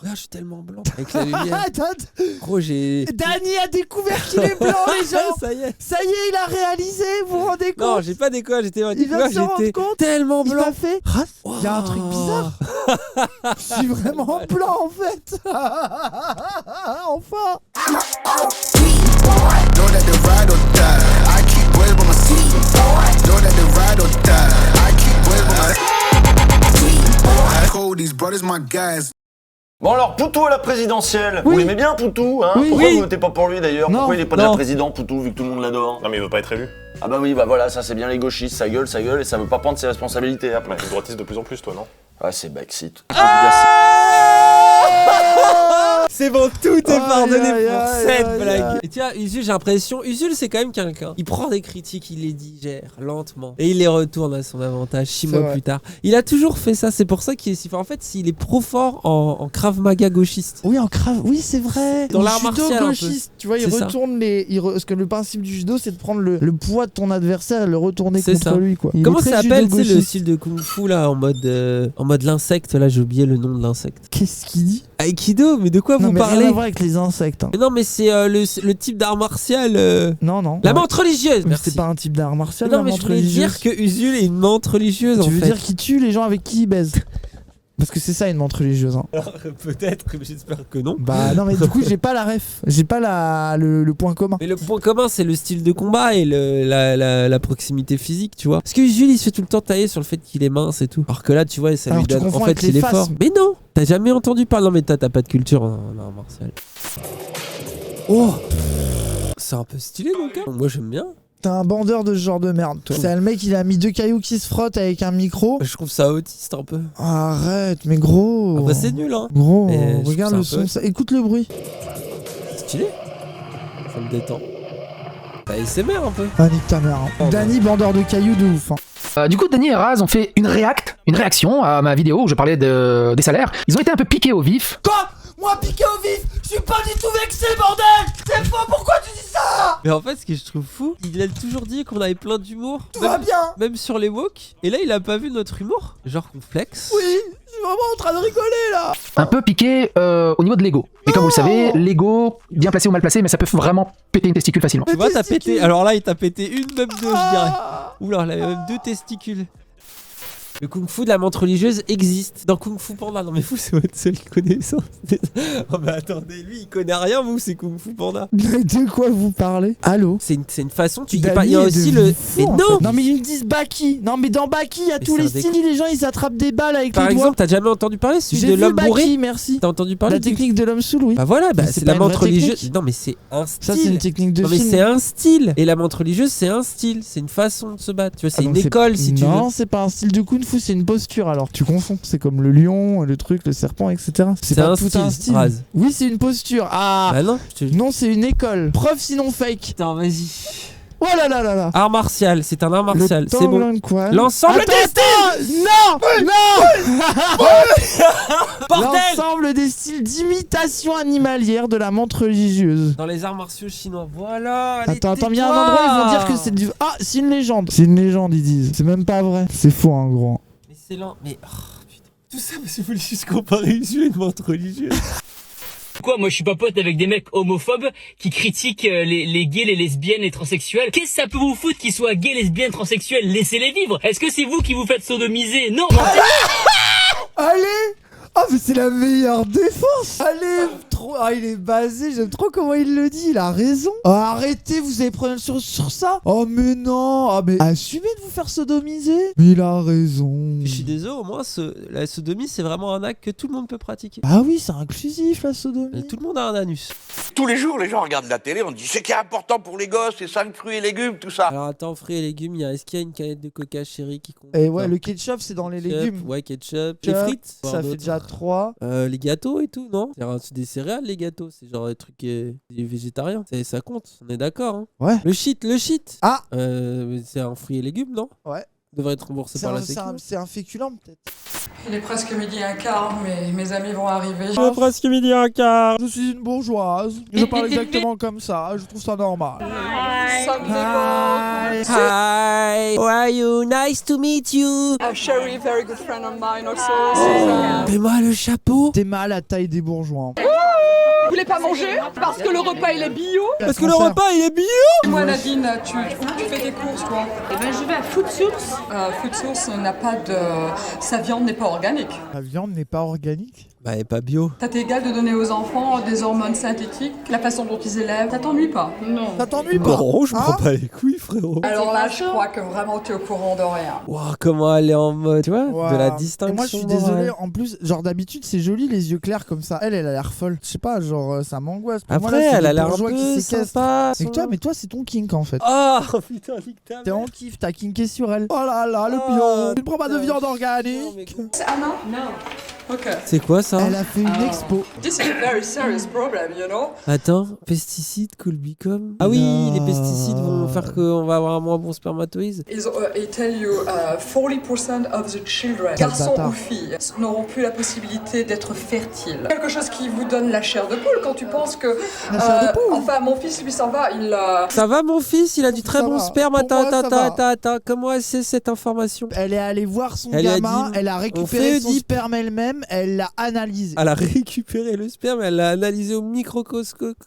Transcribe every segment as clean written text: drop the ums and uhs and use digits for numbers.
regarde, je suis tellement blanc. Avec la lumière. Attends, Gros, j'ai... Dany a découvert qu'il est blanc, les gens. Ça y est. Ça y est, il a réalisé, vous vous rendez compte? Non, j'ai pas découvert, j'étais Il vient de se rendre compte. tellement Il blanc. m'a fait. Il y a un truc bizarre. Je suis vraiment blanc en fait. Enfin. Bon alors, Poutou à la présidentielle. Oui. Vous l'aimez bien, Poutou, hein? Oui. Pourquoi Oui. vous votez pas pour lui d'ailleurs? Non. Pourquoi il est pas déjà président, Poutou, vu que tout le monde l'adore? Non mais il veut pas être élu. Ah bah oui, bah voilà, ça c'est bien les gauchistes, ça gueule, et ça veut pas prendre ses responsabilités après. Tu droitiste de plus en plus, toi, non? Ouais, c'est Brexit. C'est bon, tout est pardonné Aïe, pour aïe, cette aïe, blague. aïe. Et tu vois, Usul, j'ai l'impression, Usul, c'est quand même quelqu'un. Il prend des critiques, il les digère lentement. Et il les retourne à son avantage 6 mois vrai. plus tard. Il a toujours fait ça, c'est pour ça qu'il est si fort. En fait, s'il est trop fort en Krav Maga gauchiste. Oui, oui, c'est vrai. Dans Le l'art judo martial, un peu. gauchiste, tu vois, il C'est ça. retourne parce que le principe du judo, c'est de prendre le poids de ton adversaire et le retourner C'est contre ça. lui, quoi. Il Comment est ça très s'appelle, tu sais, le judo-gauchiste. style de Kung Fu là, en mode l'insecte, là, j'ai oublié le nom de l'insecte. Qu'est-ce qu'il dit? Aikido, mais de quoi Non, vous mais rien parlez? à voir avec les insectes. Hein. Mais non, mais c'est le type d'art martial. Non. La Ouais. menthe religieuse, Mais merci. c'est pas un type d'art martial. Non, la mais je menthe voulais religieuse. dire que Usul est une menthe religieuse, en Tu veux fait. dire qu'il tue les gens avec qui il baise? Parce que c'est ça une menthe religieuse. Hein. Alors, peut-être, mais j'espère que non. Bah non, mais du coup, j'ai pas la ref. J'ai pas le point commun. Mais le point commun, c'est le style de combat et la proximité physique, tu vois. Parce que Usul, il se fait tout le temps tailler sur le fait qu'il est mince et tout. Alors que là, tu vois, ça Alors, lui tu donne. confonds En fait, avec il les est fort. phasmes. Mais non, t'as jamais entendu parler. Non, mais t'as pas de culture en art martial. Oh, c'est un peu stylé, donc. Hein. Moi, j'aime bien. T'es un bandeur de ce genre de merde, toi. C'est le mec, il a mis 2 cailloux qui se frottent avec un micro. Je trouve ça autiste un peu. Arrête, mais gros. Ah bah, c'est nul, hein. Gros, Mais je regarde trouve le ça un son. Écoute le bruit. Stylé. Ça me détend. Bah, SMR un peu. Ah, nique ta mère. Hein. Oh, Dany, bandeur de cailloux de ouf. Hein. Du coup, Dany et Raz ont fait une réaction à ma vidéo où je parlais des salaires. Ils ont été un peu piqués au vif. Quoi? Moi, piqué au vif, je suis pas du tout vexé, bordel! C'est faux, pourquoi tu dis ça? Mais en fait, ce que je trouve fou, il a toujours dit qu'on avait plein d'humour. Tout va bien! Même sur les woke. Et là, il a pas vu notre humour. Genre qu'on flex. Oui, je suis vraiment en train de rigoler là! Un peu piqués au niveau de l'ego. Et comme vous le savez, l'ego, bien placé ou mal placé, mais ça peut vraiment péter une testicule facilement. Tu vois, t'as testicules. pété. Alors là, il t'a pété une, même deux, je dirais. Ah. Oula, il avait même 2 testicules. Le kung fu de la menthe religieuse existe dans Kung Fu Panda. Non mais vous, c'est votre seule connaissance. Oh mais attendez, lui il connaît rien, vous, c'est Kung Fu Panda. De quoi vous parlez? Allô? C'est une façon, tu dis Dany pas. Il y a est aussi devenu le. fou, Mais en non fait. Non mais ils me disent Baki. Non mais dans Baki, il y a Mais tous c'est les un styles, les gens ils s'attrapent des balles avec Par les doigts. exemple, t'as jamais entendu parler celui J'ai de vu l'homme bourré? Baki, merci. T'as entendu parler La technique de l'homme soul, oui. Bah voilà, bah, Mais c'est c'est la pas une menthe vraie religieuse. technique. Non mais c'est un style. Ça c'est une technique de Non mais film. c'est un style. Et la menthe religieuse, c'est un style. C'est une façon de se battre. Tu vois, c'est Ah, une donc école si tu veux. Non, c'est pas un style de kung fu, c'est une posture alors. Tu confonds. C'est comme le lion, le truc, le serpent, etc. C'est pas un tout style, un style. Raz. Oui, c'est une posture. Ah Bah non, je te. non, c'est une école. Preuve sinon fake. Putain, vas-y. Oh là là là là. Art martial, c'est un art martial, Le c'est bon. Tanglang Quan. L'ensemble Attends, des styles. attends, Non Bordel. L'ensemble des styles d'imitation animalière de la menthe religieuse. Dans les arts martiaux chinois, voilà. allez, Attends, il y a un tais-toi. endroit où ils vont dire que c'est du... Ah, c'est une légende. C'est une légende, ils disent. C'est même pas vrai. C'est faux, hein, gros. Mais c'est lent, mais. Oh, putain. Tout ça parce que vous voulez juste comparer une et une menthe religieuse. Quoi, moi je suis pas pote avec des mecs homophobes qui critiquent les gays, les lesbiennes, les transsexuels. Qu'est-ce que ça peut vous foutre qu'ils soient gays, lesbiennes, transsexuels? Laissez-les vivre. Est-ce que c'est vous qui vous faites sodomiser? Non. Allez. Ah, mais c'est la meilleure défense. Allez, trop... Ah, il est basé, j'aime trop comment il le dit, il a raison. Oh, arrêtez, vous avez pris sur ça. Oh, mais non. Ah, mais assumez de vous faire sodomiser. Mais il a raison. Je suis désolé, au moins, la sodomie, c'est vraiment un acte que tout le monde peut pratiquer. Ah oui, c'est inclusif, la sodomie. Tout le monde a un anus. Tous les jours, les gens regardent la télé, on dit c'est qui est important pour les gosses, c'est 5 fruits et légumes, tout ça. Alors attends, fruits et légumes, est-ce qu'il y a une canette de coca chérie qui compte? Et ouais, le ketchup, c'est dans les légumes. Ouais, ketchup. Les frites. Ça fait déjà 3. Les gâteaux et tout, non? C'est des céréales, les gâteaux. C'est genre des trucs des végétariens. Ça compte, on est d'accord. Hein. Ouais. Le shit. Ah. C'est un fruit et légumes, non? Ouais. devrait être remboursé par la sécu. C'est un féculent peut-être. Il est presque midi et un quart, mais mes amis vont arriver. Presque midi un quart. Je suis une bourgeoise. Je parle exactement comme ça. Je trouve ça normal. Hi, how are you? Nice to meet you. Sherry, very good friend of mine also. Fais-moi le chapeau. T'es mal à la taille des bourgeois. Vous voulez pas manger? Parce que le repas il est bio. Parce que le repas il est bio. Moi Nadine, tu fais tes courses toi? Eh ben je vais à Food Source. Food Source n'a pas de... Sa viande n'est pas organique. La viande n'est pas organique. Bah, elle est pas bio. Ça t'est égal de donner aux enfants des hormones synthétiques, la façon dont ils élèvent, ça t'ennuie pas? Non. Ça t'ennuie pas? Non, je prends pas les couilles, frérot. Alors là, je crois que vraiment t'es au courant de rien. Wow, comment elle est en mode, tu vois, Wow. de la Et distinction. moi je suis morale. désolé, en plus, genre d'habitude c'est joli les yeux clairs comme ça. Elle a l'air folle. Je sais pas, genre ça m'angoisse. Pour moi, là, Après, c'est elle des a l'air un bourgeois qui peu séquestrent. sympa. Mais toi c'est ton kink en fait. Oh putain, nique ta T'es mère. en kiff, t'as kinké sur elle. Oh là là, le Oh, bio. Tu ne prends pas de putain, viande Non, organique. mais- C'est Anna? Non. Ok. C'est quoi ça? Elle a fait une expo. This is a very serious problem, you know? Attends, pesticides could become. Ah oui, les pesticides vont faire qu'on va avoir un moins bon spermatozoïde. Ils tell you 40% of the children, Quel garçons bâtard. ou filles, n'auront plus la possibilité d'être fertiles. Quelque chose qui vous donne la chair de poule quand tu penses que... La chair de poule. Enfin, mon fils, lui, s'en va, il... Ça va mon fils, il a du très Ça bon va. sperme. Pour Attends, moi, ça va. attends. Comment elle sait cette information? Elle est allée voir son Elle a gamin, dit, elle a on récupéré fait son Oedipe. sperme elle-même, elle l'a analysé. Elle a récupéré le sperme, elle l'a analysé au microscope.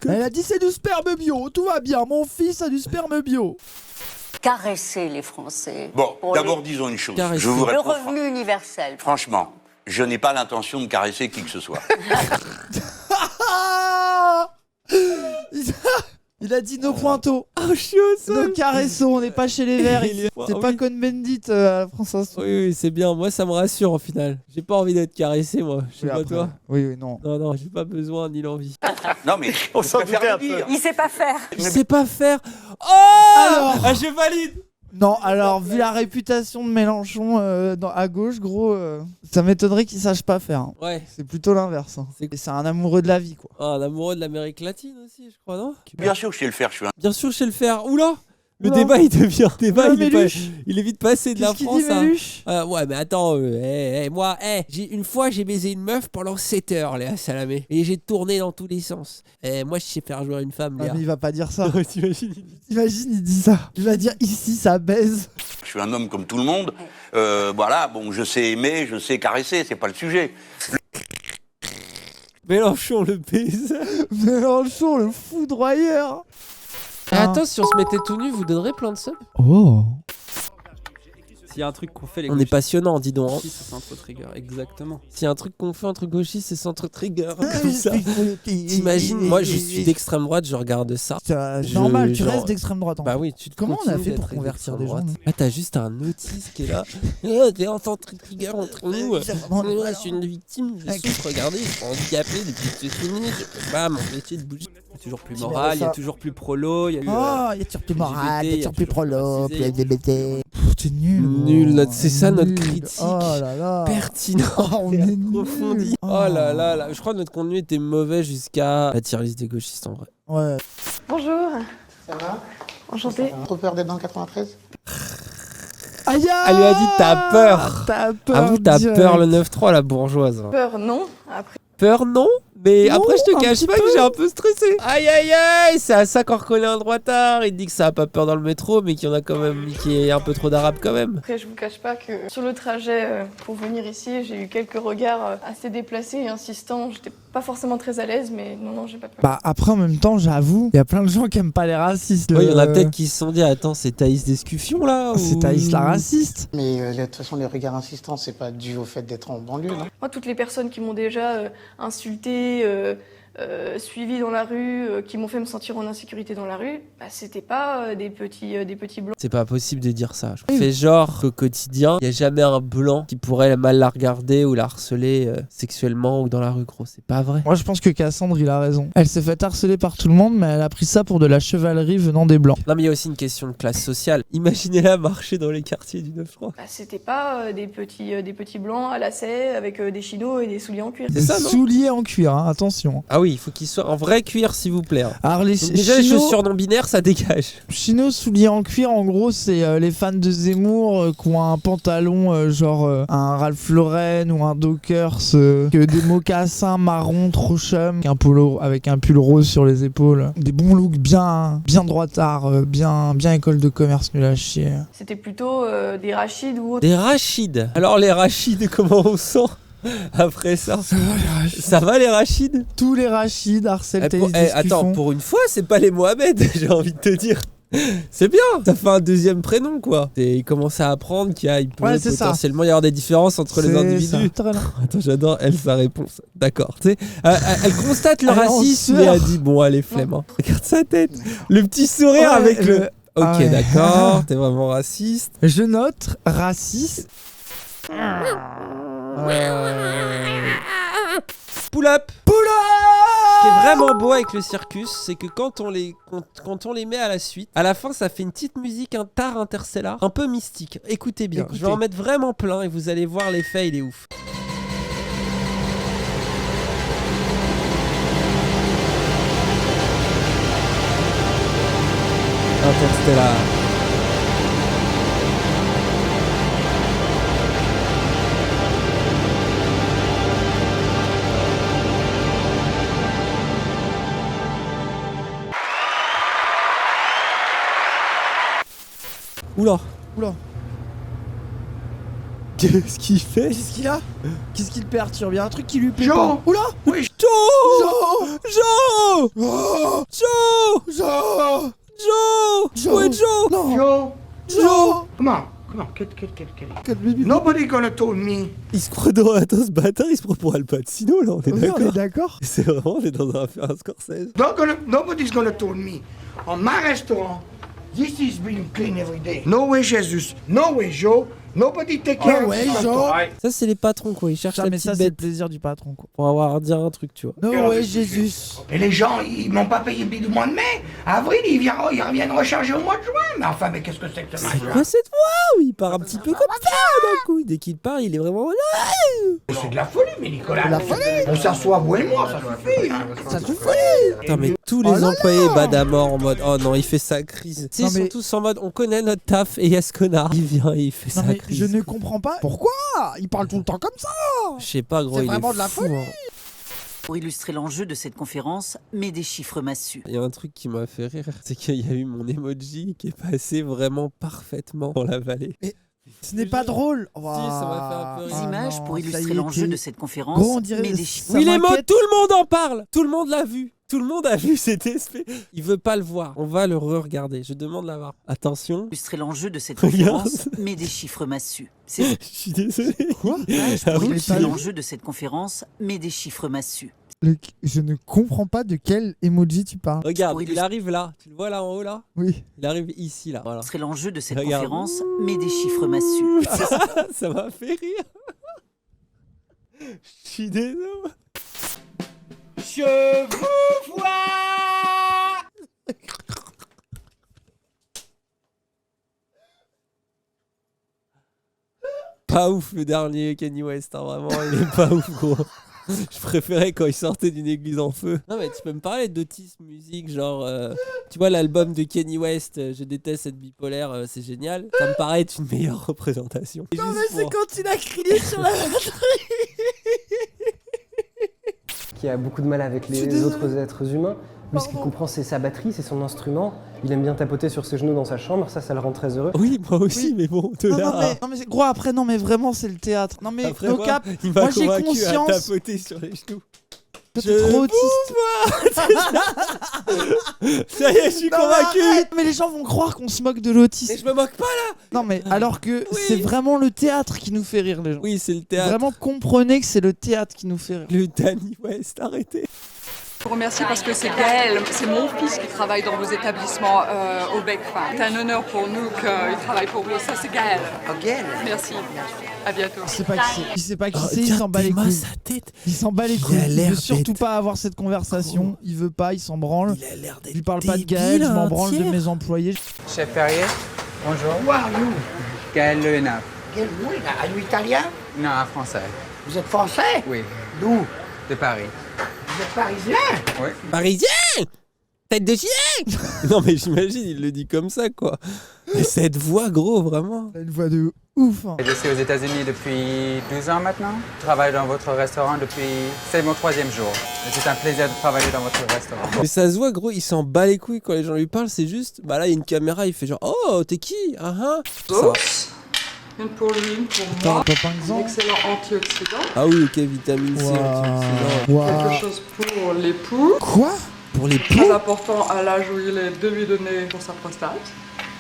Elle a dit c'est du sperme bio, tout va bien, mon fils a du sperme bio. Caresser les Français. Bon, Pour d'abord disons une chose. Caresser. Je vous Le réponds revenu universel. franchement, je n'ai pas l'intention de caresser qui que ce soit. Il a dit nos pointos, Oh, je suis au sol. nos caressons, on n'est pas chez les verts. Il est- C'est Ah pas oui. Cohn-Bendit à la France Insoumise. Oui, c'est bien. Moi, ça me rassure au final. J'ai pas envie d'être caressé, moi. Je sais Oui, pas après. toi. Oui, non. Non, j'ai pas besoin ni l'envie. Non mais on s'en préfère le dire. Il sait pas faire. Je sais pas faire. Oh Alors. Ah, je valide. Non, alors, vu la réputation de Mélenchon à gauche, gros, ça m'étonnerait qu'il sache pas faire. Hein. Ouais. C'est plutôt l'inverse. Hein. C'est- Et c'est un amoureux de la vie, quoi. Oh, un amoureux de l'Amérique latine aussi, je crois, non? Bien sûr, je sais le faire, je suis un... Bien sûr, je sais le faire. Oula. Le Oula. débat, il devient. Débat, Oula, il, est Méluche. il est vite passé de la Qu'est-ce qu'il France dit, à. Méluche Ouais, mais attends, moi, une fois j'ai baisé une meuf pendant 7 heures, Léa Salamé. Et j'ai tourné dans tous les sens. Moi, je sais faire jouer une femme, Ah, Léa. mais il va pas dire ça. T'imagines? Imagine, il dit ça. Il va dire ici, ça baise. Je suis un homme comme tout le monde. Voilà, bon, je sais aimer, je sais caresser, c'est pas le sujet. Mélenchon le baiser. Mélenchon, le foudroyeur. Et attends, si on se mettait tout nu, vous donnerez plein de subs? Oh. S'il y a un truc qu'on fait les On est passionnant, dis donc. hein. gauchistes, c'est centre trigger, exactement. S'il y a un truc qu'on fait entre gauchistes, c'est centre trigger. Comme ça. T'imagines, moi je suis d'extrême droite, je regarde ça. C'est normal, tu genre- restes d'extrême droite. En Bah fait. oui, tu Comment on a continues fait pour d'être convertir des d'extrême gens, droite. Ah, t'as juste un autiste qui est là. T'es en centre trigger entre nous. Moi, je suis une victime, je souffre, regardez, je suis handicapé depuis que c'est fini, je peux pas m'empêcher de bouger. Il y a toujours plus Tu moral, il y a verras ça. toujours plus prolo, il y a eu... Oh, il y a toujours plus moral, il y a toujours plus prolo, plus LGBT. LGBT. T'es nul. Nul, gros. c'est ça notre Nul. critique. Oh là là. Pertinent. Oh, on est approfondi. nuls. Oh là là là, je crois que notre contenu était mauvais jusqu'à la tier list des gauchistes en vrai. Ouais. Bonjour. Ça va? Enchantée. Trop peur d'être dans le 93? Aïe. Elle lui a dit t'as peur. T'as peur. Avoue, t'as direct. peur le 9-3, la bourgeoise. Peur, non. Après. Peur, non. Mais Non, après, je un te cache petit pas peu. que j'ai un peu stressé. Aïe aïe aïe, c'est à ça qu'on reconnaît un droitard. Il dit que ça a pas peur dans le métro, mais qu'il y en a quand même, qu'il y a un peu trop d'arabes quand même. Après, je vous cache pas que sur le trajet pour venir ici, j'ai eu quelques regards assez déplacés et insistants. J'étais pas forcément très à l'aise, mais non, j'ai pas peur. Bah après en même temps j'avoue, il y a plein de gens qui aiment pas les racistes. Oui, il y en a peut-être qui se sont dit, attends, c'est Thaïs d'Escuffion là C'est ou- Thaïs la raciste. Mais de toute façon, les regards insistants, c'est pas dû au fait d'être en banlieue, non? Moi, toutes les personnes qui m'ont déjà insulté, suivi dans la rue, qui m'ont fait me sentir en insécurité dans la rue, bah, c'était pas des petits blancs. C'est pas possible de dire ça. Je fais genre qu'au quotidien, il y a jamais un blanc qui pourrait mal la regarder ou la harceler sexuellement ou dans la rue, gros. C'est pas vrai. Moi je pense que Cassandre il a raison. Elle s'est fait harceler par tout le monde mais elle a pris ça pour de la chevalerie venant des blancs. Non, mais il y a aussi une question de classe sociale. Imaginez-la marcher dans les quartiers du 9-3. Bah, c'était pas des petits blancs à lacets avec des chinos et des souliers en cuir. C'est ça, non? Souliers en cuir, hein, attention. Ah Ah oui, il faut qu'il soit en vrai cuir, s'il vous plaît. Alors les Donc déjà, les chaussures non binaires, ça dégage. Chino souliers en cuir, en gros, c'est les fans de Zemmour qui ont un pantalon genre un Ralph Lauren ou un Dockers, que des mocassins marron trop chum, un polo avec un pull rose sur les épaules. Des bons looks bien droitards, bien école de commerce nul à chier. C'était plutôt des rachides ou autre. Des rachides. Alors les rachides, comment on sent après ça? Ça va les rachides? Tous les rachides harcèlent attends, pour une fois, c'est pas les Mohamed, j'ai envie de te dire. C'est bien, ça fait un deuxième prénom quoi. Et il commence à apprendre qu'il peut potentiellement y avoir des différences entre les individus. Attends, j'adore elle sa réponse. D'accord, tu sais, elle constate le racisme et elle dit bon allez flemme. Hein. Regarde sa tête, le petit sourire avec le. Ok d'accord, t'es vraiment raciste. Je note raciste. Pull up. Ce qui est vraiment beau avec le circus, c'est que quand on les met à la suite, à la fin ça fait une petite musique, un tar interstellar, un peu mystique. Écoutez bien, je vais en mettre vraiment plein et vous allez voir l'effet, il est ouf. Interstellar. Oula. Qu'est-ce qu'il fait? Qu'est-ce qu'il a? Qu'est-ce qu'il perturbe? Il y a un truc qui lui plaît Joe. pas. Oula. Oui. Joe! Où est Joe? Non. Joe. Come on, get. Nobody gonna told me. Il se croit dans... Attends, ce bâtard, il se prend pour Al Pacino, là, on est d'accord? On est d'accord. C'est vraiment, on est dans un Scorsese. Nobody's gonna told me. On my restaurant, this is being clean every day. No way, Jesus. No way, Joe. Nobody take care of this restaurant. Ça, c'est les patrons, quoi. Ils cherchent la mais petite ça, c'est le bête plaisir du patron, quoi. pour dire un truc, tu vois. No way, Jésus. Et les gens, ils m'ont pas payé le billet du mois de mai. Avril, ils reviennent recharger au mois de juin. Mais enfin, mais qu'est-ce que c'est que ce C'est match-là? quoi cette voix? Il part un petit peu comme ça, d'un coup. Dès qu'il part, il est vraiment là. C'est de la folie, mais Nicolas. De la folie. On s'assoit, vous et moi, ça suffit. Hein. Ça suffit. Putain, mais tous les employés badent à mort en mode oh non, il fait sa crise. Tu sais, ils sont tous en mode on connaît notre taf et il y a ce connard. Il vient et il fait sa crise. Je ne comprends pas. Pourquoi? Il parle tout le temps comme ça. Je sais pas, gros, C'est il vraiment est de la fou, folie. hein. Pour illustrer l'enjeu de cette conférence, mais des chiffres massus. Il y a un truc qui m'a fait rire, c'est qu'il y a eu mon emoji qui est passé vraiment parfaitement dans la vallée. Mais ce n'est pas drôle. Si, ça m'a fait un peu Des rire. images pour illustrer l'enjeu de cette conférence, Gros, on dirait mais des ça chiffres. Oui, les mots, m'inquiète. tout le monde en parle. Tout le monde l'a vu. Tout le monde a vu cet esprit. Il veut pas le voir. On va le re-regarder. Je demande de l'avoir. Attention. Illustrer l'enjeu de cette Regarde. conférence, mais des chiffres massus. C'est Je suis désolé. Quoi? Ah oui, illustrer l'enjeu de cette conférence, mais des chiffres massus. Je ne comprends pas de quel emoji tu parles. Regarde, Pour il arrive là. Tu le vois là en haut là? Oui. Il arrive ici là. Voilà. Illustrer l'enjeu de cette Regarde. conférence, mais des chiffres massus. Ça m'a fait rire. Je suis désolé. Je vous vois. Pas ouf le dernier Kanye West, hein, vraiment, il est pas ouf gros. Je préférais quand il sortait d'une église en feu. Non mais tu peux me parler d'autisme musique, genre tu vois l'album de Kanye West, je déteste être bipolaire, c'est génial. Ça me paraît être une meilleure représentation. Non mais c'est quand il a crié sur la batterie. Qui a beaucoup de mal avec les autres êtres humains. Lui, ce qu'il comprend, c'est sa batterie, c'est son instrument. Il aime bien tapoter sur ses genoux dans sa chambre, ça le rend très heureux. Oui, moi aussi, mais bon, de là. Non mais gros, après, non mais vraiment, c'est le théâtre. Non mais Après, au moi, cap, il m'a moi j'ai convaincu conscience. à tapoter sur les genoux. T'es trop autiste. Ça y est, je suis Non, convaincu. mais arrête, mais les gens vont croire qu'on se moque de l'autisme. Mais je me moque pas là. Non mais alors que Oui. c'est vraiment le théâtre qui nous fait rire les gens. Oui, c'est le théâtre. Vraiment comprenez que c'est le théâtre qui nous fait rire. Le Danny West, arrêtez. Je vous remercie parce que c'est Gaël, c'est mon fils qui travaille dans vos établissements au Bec. Enfin, c'est un honneur pour nous qu'il travaille pour vous. Ça, c'est Gaël. Gaël. Merci. À bientôt. Il sait pas qui c'est. Il sait pas qui c'est, il Tiens, s'en bat les tes mains, couilles. sa tête. Il s'en bat les Il a couilles. Il l'air veut surtout bête. pas avoir cette conversation. Il veut pas, il s'en branle. Il a l'air d'être Je lui parle pas de débile, Gaël, je m'en un branle de tiers. mes employés. Chef Perrier, bonjour. Who are you? Gaël Lehenap. Gaël, oui, are you italien? Non, un français. Vous êtes français? Oui, D'où? de Paris. Vous êtes parisien? Oui. Parisien? Tête de chien. Non mais j'imagine, il le dit comme ça quoi. Et cette voix gros, vraiment. Une voix de ouf. Hein. Je suis aux États-Unis depuis 12 ans maintenant. Je travaille dans votre restaurant depuis... C'est mon 3e jour. Et c'est un plaisir de travailler dans votre restaurant. Mais ça se voit gros, il s'en bat les couilles quand les gens lui parlent, c'est juste... Bah là il y a une caméra, il fait genre oh t'es qui? Ah ah. Une pour lui, une pour moi. Excellent antioxydant. Ah oui ok, vitamine C, antioxydant. Quelque chose pour l'époux. Quoi? Pour les Très important à l'âge où il est de lui donner pour sa prostate.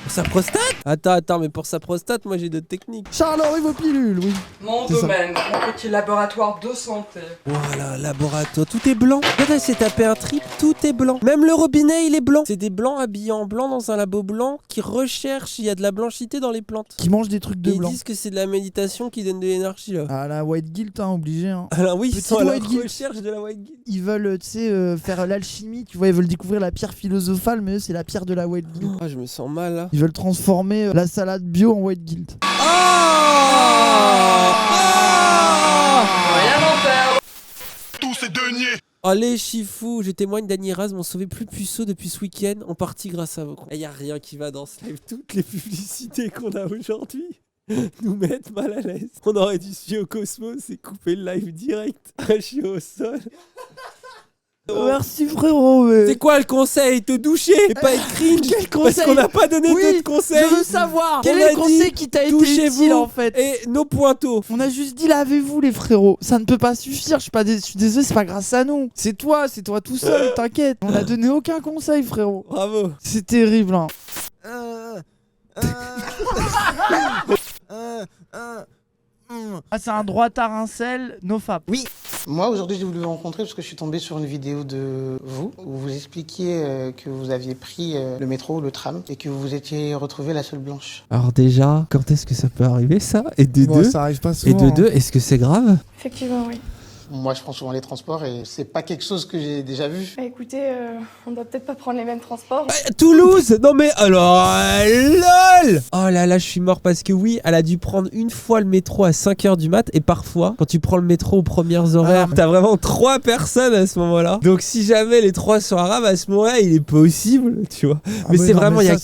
Pour sa prostate? Attends, mais pour sa prostate, moi j'ai d'autres techniques. Charles-Henri vos pilules, oui. Mon domaine, mon petit laboratoire de santé. Voilà, laboratoire, tout est blanc. Regarde, elle s'est tapé un trip, tout est blanc. Même le robinet, il est blanc. C'est des blancs habillés en blanc dans un labo blanc qui recherchent, il y a de la blanchité dans les plantes. Qui mangent des trucs de et blanc. Ils disent que c'est de la méditation qui donne de l'énergie là. Ah la white guilt, hein, obligé. Hein. Alors oui, ils sont à la guilt. recherche de la white guilt. Ils veulent, tu sais, faire l'alchimie, tu vois, ils veulent découvrir la pierre philosophale, mais eux, c'est la pierre de la white guilt. Ah, je me sens mal là. Ils veulent transformer la salade bio en white guilt. Rien en faire. Tous ces deniers. Allez, Chifou, je témoigne d'Annie Raz m'ont sauvé plus puceau depuis ce week-end, en partie grâce à vous. Et y a rien qui va dans ce live. Toutes les publicités qu'on a aujourd'hui nous mettent mal à l'aise. On aurait dû suivre au Cosmos et couper le live direct. Un chien au sol. Merci frérot. Mais... C'est quoi le conseil? Te doucher et pas être cringe? Quel conseil? Parce qu'on n'a pas donné d'autres conseils. Je veux savoir. Quel est le conseil qui t'a été utile en fait? Et nos pointos. On a juste dit lavez-vous les frérots. Ça ne peut pas suffire. Je suis désolé, c'est pas grâce à nous. C'est toi tout seul. T'inquiète. On a donné aucun conseil frérot. Bravo. C'est terrible. Hein. Ah, c'est un droitard incel, nofap. Oui. Moi, aujourd'hui, j'ai voulu vous rencontrer parce que je suis tombé sur une vidéo de vous où vous expliquiez que vous aviez pris le métro ou le tram et que vous vous étiez retrouvée la seule blanche. Alors déjà, quand est-ce que ça peut arriver ça? Et de deux, ça arrive pas souvent. Et de deux, est-ce que c'est grave? Effectivement, oui. Moi, je prends souvent les transports et c'est pas quelque chose que j'ai déjà vu. Bah écoutez, on doit peut-être pas prendre les mêmes transports. Toulouse! Non mais alors, LOL! Oh là là, je suis mort parce que oui, elle a dû prendre une fois le métro à 5h du mat et parfois, quand tu prends le métro aux premières horaires, t'as vraiment 3 personnes à ce moment-là. Donc si jamais les 3 sont arabes, à ce moment-là, il est possible, tu vois. Mais c'est vraiment, il y a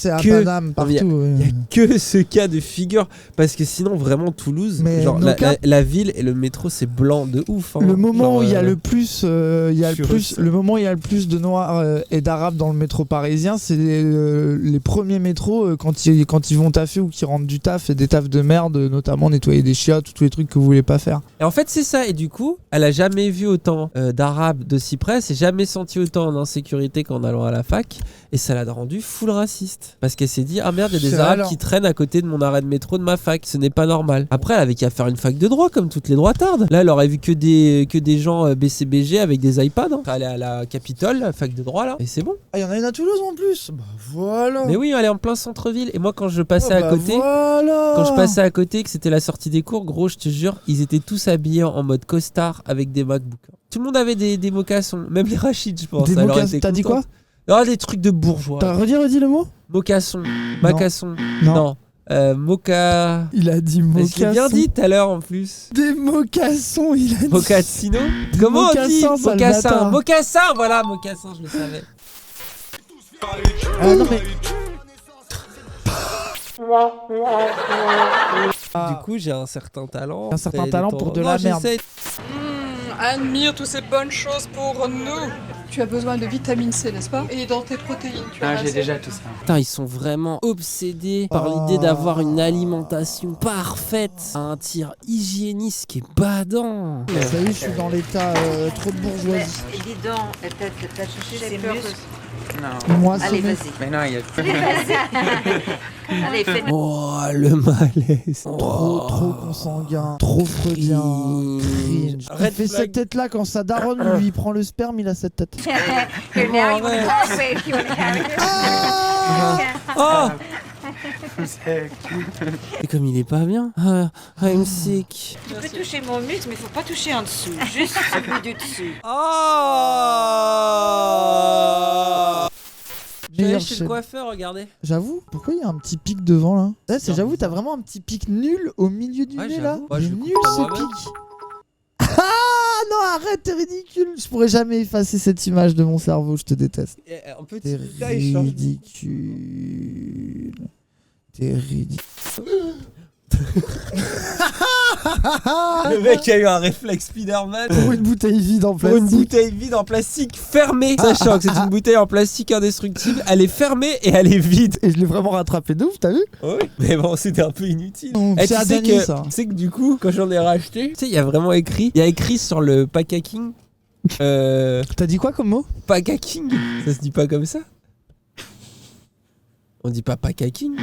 que ce cas de figure parce que sinon, vraiment, Toulouse, genre la ville et le métro, c'est blanc de ouf. Hein. Le moment où il y a le plus, le moment où il y a le plus de noirs et d'arabes dans le métro parisien, c'est les premiers métros quand ils vont taffer ou qui rentrent du taf et des tafs de merde, notamment nettoyer des chiottes, tous les trucs que vous voulez pas faire. Et en fait c'est ça, et du coup elle a jamais vu autant d'arabes de si près, s'est jamais senti autant en insécurité qu'en allant à la fac, et ça l'a rendu full raciste parce qu'elle s'est dit ah merde, il y a des arabes qui traînent à côté de mon arrêt de métro de ma fac, ce n'est pas normal. Après elle avait qu'à faire une fac de droit comme toutes les droitardes. Là elle aurait vu que des gens BCBG avec des iPads. Hein. Elle est à la Capitole, la fac de droit là, et c'est bon. Ah, il y en a une à Toulouse en plus. Bah voilà. Mais oui, elle est en plein centre-ville. Et moi, quand je passais à côté, quand je passais à côté, que c'était la sortie des cours, gros, je te jure, ils étaient tous habillés en mode costard avec des MacBooks. Tout le monde avait des mocassons, même les Rachid, je pense. T'as dit quoi? Ah, des trucs de bourgeois. T'as redit le mot? Mocasson. Macasson. Non. Mocha. Il a dit mocasson. Je l'ai bien dit tout à l'heure en plus. Des mocassons, il a dit. Mocassino. Comment on dit? Mocassin. Mocassin, voilà, mocassin, je le savais. Non mais. Du coup, j'ai un certain talent. Un certain talent pour de la merde. Admire toutes ces bonnes choses pour nous. Tu as besoin de vitamine C, n'est-ce pas? Et dans tes protéines, tu as j'ai déjà tout ça. Putain, ils sont vraiment obsédés par l'idée d'avoir une alimentation parfaite à un tir hygiéniste qui est badant. Ça y est, je suis dans l'état trop de bourgeoisie. Dis donc, t'as cherché ses muscles? Non. Moi, allez, vas-y. Mais non, il y a... Allez, fais... Oh, le malaise. Trop consanguin, trop freudien, cringe. Il fait cette tête-là quand sa daronne lui prend le sperme, il a cette tête. Oh. Et comme il est pas bien. I'm sick. Tu peux toucher mon muscle, mais faut pas toucher en dessous. Juste celui du dessus. J'allais chez le coiffeur, regardez. J'avoue, pourquoi il y a un petit pic devant là? J'avoue, t'as vraiment un petit pic nul au milieu du nez là. Bah, il est nul ce pic. Ah non, arrête, t'es ridicule. Je pourrais jamais effacer cette image de mon cerveau, je te déteste. En petit T'es détail, change. ridicule. T'es ridicule. Le mec a eu un réflexe Spider-Man. Pour une bouteille vide en Pour plastique. une bouteille vide en plastique fermée. Sachant que c'est une bouteille en plastique indestructible, elle est fermée et elle est vide. Et je l'ai vraiment rattrapé de ouf, t'as vu? Oui, mais bon, c'était un peu inutile. C'est à Dany, ça. Tu sais que du coup, quand j'en ai racheté, tu sais, il y a vraiment écrit. Il y a écrit sur le packaging. T'as dit quoi comme mot? Packaging. Ça se dit pas comme ça? On dit pas packaging.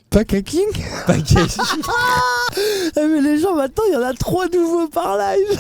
Packaging? Packaging. Mais les gens, maintenant, il y en a 3 nouveaux par live.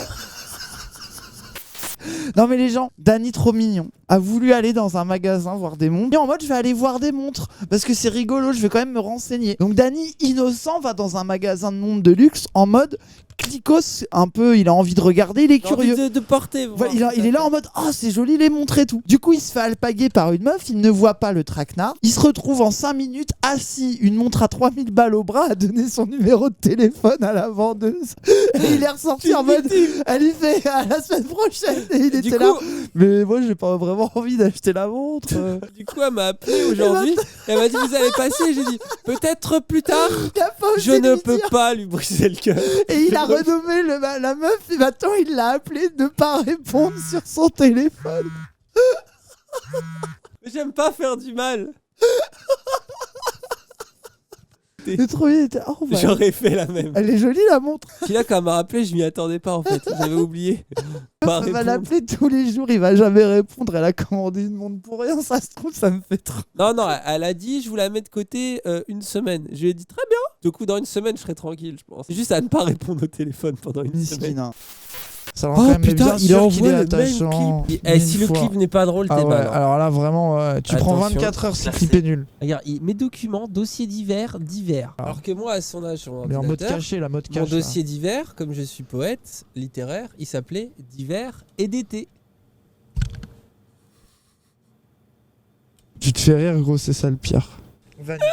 Non mais les gens, Dany trop mignon a voulu aller dans un magasin voir des montres. Et en mode je vais aller voir des montres parce que c'est rigolo, je vais quand même me renseigner. Donc Dany innocent va dans un magasin de montres de luxe en mode clicos, un peu, il a envie de regarder, il est curieux. De porter. Voilà, il est là en mode oh c'est joli les montres et tout. Du coup il se fait alpaguer par une meuf, il ne voit pas le traquenard. Il se retrouve en 5 minutes assis, une montre à 3000 balles au bras, à donner son numéro de téléphone à la vendeuse. Et il est ressorti en mode elle lui fait à la semaine prochaine. Et il était là. Mais moi j'ai pas vraiment envie d'acheter la montre. Du coup elle m'a appelé aujourd'hui. Elle m'a dit vous allez passer. J'ai dit peut-être plus tard. Je ne peux pas lui briser le cœur. Et il a renommé la meuf et maintenant il l'a appelé de pas répondre sur son téléphone. Mais j'aime pas faire du mal. C'est trop bien. Oh, bah, j'aurais fait la même. Elle est jolie la montre. Puis là quand elle m'a rappelé je m'y attendais pas en fait. J'avais oublié. Elle va l'appeler tous les jours, il va jamais répondre. Elle a commandé une montre pour rien, ça se trouve, ça me fait trop. Non, elle a dit je vous la mets de côté une semaine. Je lui ai dit très bien. Du coup, dans une semaine, je serai tranquille, je pense. C'est juste à ne pas répondre au téléphone pendant une semaine. Ça rend quand même putain, bien il sûr envoie qu'il est le attachant. même clip. Si le clip n'est pas drôle, t'es ouais, mal. alors là, vraiment, tu prends 24 heures si le clip est nul. Regarde, mes documents, dossier divers. Alors que moi, à son âge, sur mon Mais en mode ordinateur, caché, la mode caché. mon dossier divers, comme je suis poète littéraire, il s'appelait Divers et d'été. Tu te fais rire, gros, c'est ça le pire. Va te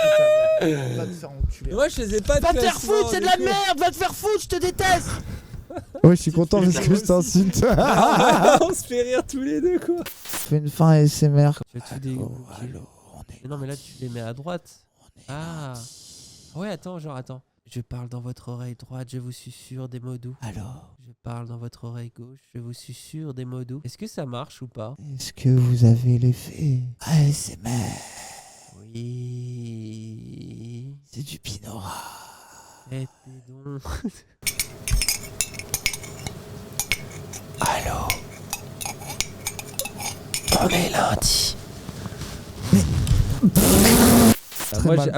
faire enculer. Moi, je les ai pas de Va te faire classement, foutre, c'est de du la coup. merde, va te faire foutre, je te déteste. Ouais, je suis content parce que je t'insulte. On se fait rire tous les deux, quoi. Fais une fin ASMR. Mais non, mais là, tu les mets à droite. Ah. Ouais, attends. Je parle dans votre oreille droite, je vous susurre des mots doux. Alors. Je parle dans votre oreille gauche, je vous susurre des mots doux. Est-ce que ça marche ou pas? Est-ce que vous avez l'effet ASMR? Oui. C'est du Pinora. Faites des dons. Allô? On est lundi.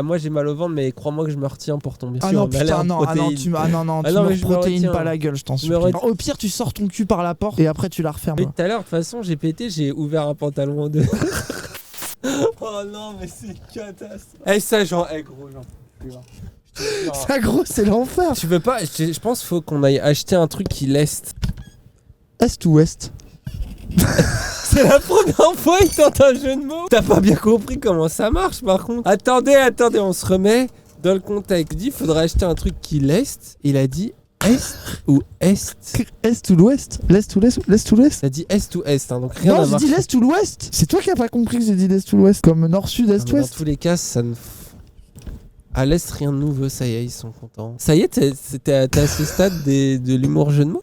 Moi j'ai mal au ventre, mais crois-moi que je me retiens pour tomber sur non, une putain, alerte non, protéine. tu me protéines pas la gueule, je t'en supplie. Au pire, tu sors ton cul par la porte et après tu la refermes. Mais tout à l'heure, de toute façon, j'ai pété, j'ai ouvert un pantalon en deux. Oh non, mais c'est catastrophe. Ça, gros, Ça, gros, c'est l'enfer. Tu veux pas, je pense qu'il faut qu'on aille acheter un truc qui l'est. Est ou ouest? C'est la première fois qu'il tente un jeu de mots. T'as pas bien compris comment ça marche par contre. Attendez, on se remet dans le contexte. Il dit faudrait acheter un truc qui l'est. Il a dit est ou est. Est ou l'ouest? L'est ou l'est? L'est ou l'ouest? Il a dit est ou est, donc rien non, à j'ai marcher. dit l'est ou l'ouest. C'est toi qui as pas compris que j'ai dit l'est ou l'ouest. Comme nord, sud, est, ouest. Dans tous les cas, ça ne... À l'est, rien de nouveau, ça y est, ils sont contents. Ça y est, t'es à ce stade de l'humour jeu de mots.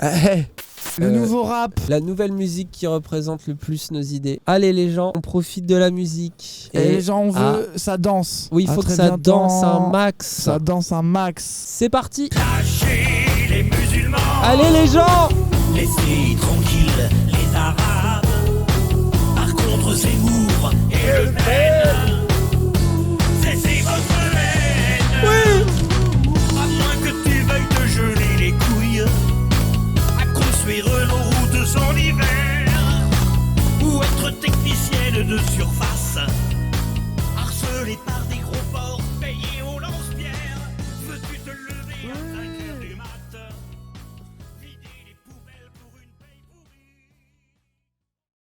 Le nouveau rap. La nouvelle musique qui représente le plus nos idées. Allez les gens, on profite de la musique. Et les gens, on veut, ça danse. Oui, il faut que ça danse un max. Ça danse un max. C'est parti. Lâchez les musulmans. Allez les gens. Laissez tranquilles les arabes. Par contre Zemmour et Le Pen, cessez votre haine. Oui. À moins que tu veuilles te geler les couilles à construire nos routes en hiver, ou être technicienne de surface harcelée par